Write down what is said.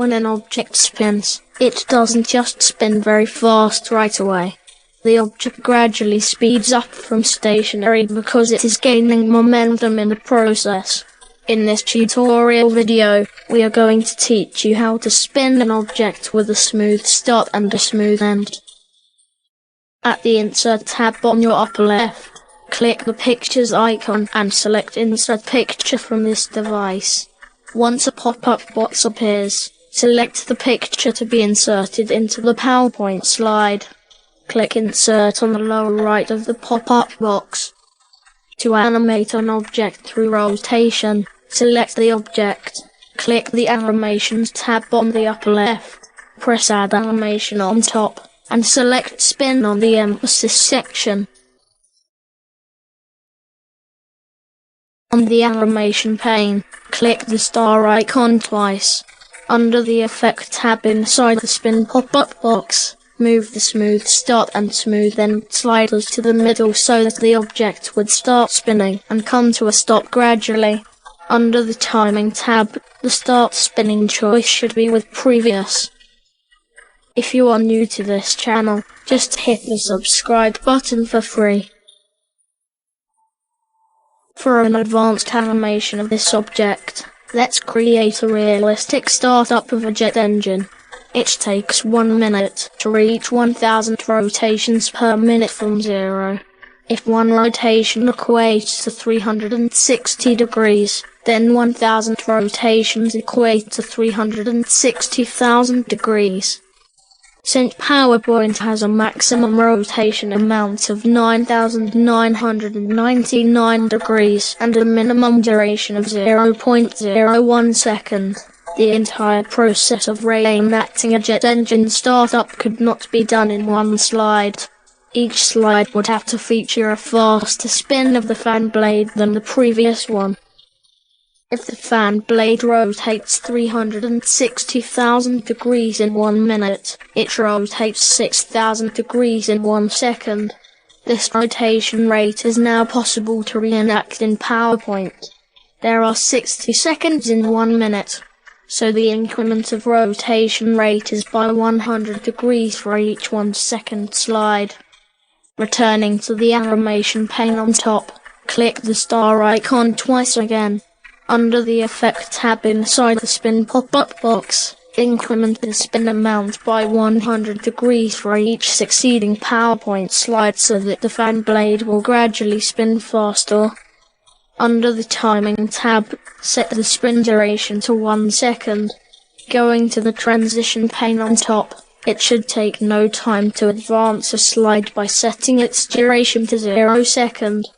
When an object spins, it doesn't just spin very fast right away. The object gradually speeds up from stationary because it is gaining momentum in the process. In this tutorial video, we are going to teach you how to spin an object with a smooth start and a smooth end. At the Insert tab on your upper left, click the Pictures icon and select Insert Picture from this device. Once a pop-up box appears, select the picture to be inserted into the PowerPoint slide. Click Insert on the lower right of the pop-up box. To animate an object through rotation, select the object, click the Animations tab on the upper left, press Add Animation on top, and select Spin on the Emphasis section. On the animation pane, click the star icon twice. Under the Effect tab inside the Spin pop-up box, move the Smooth Start and Smooth End sliders to the middle so that the object would start spinning and come to a stop gradually. Under the Timing tab, the Start Spinning choice should be with Previous. If you are new to this channel, just hit the subscribe button for free. For an advanced animation of this object, let's create a realistic startup of a jet engine. It takes 1 minute to reach 1000 rotations per minute from 0. If one rotation equates to 360 degrees, then 1000 rotations equate to 360,000 degrees. Since PowerPoint has a maximum rotation amount of 9,999 degrees and a minimum duration of 0.01 second, the entire process of reenacting a jet engine startup could not be done in one slide. Each slide would have to feature a faster spin of the fan blade than the previous one. If the fan blade rotates 360,000 degrees in 1 minute, it rotates 6,000 degrees in 1 second. This rotation rate is now possible to reenact in PowerPoint. There are 60 seconds in 1 minute, so the increment of rotation rate is by 100 degrees for each 1 second slide. Returning to the animation pane on top, click the star icon twice again. Under the Effect tab inside the Spin pop-up box, increment the spin amount by 100 degrees for each succeeding PowerPoint slide so that the fan blade will gradually spin faster. Under the Timing tab, set the spin duration to 1 second. Going to the Transition pane on top, it should take no time to advance a slide by setting its duration to 0 second.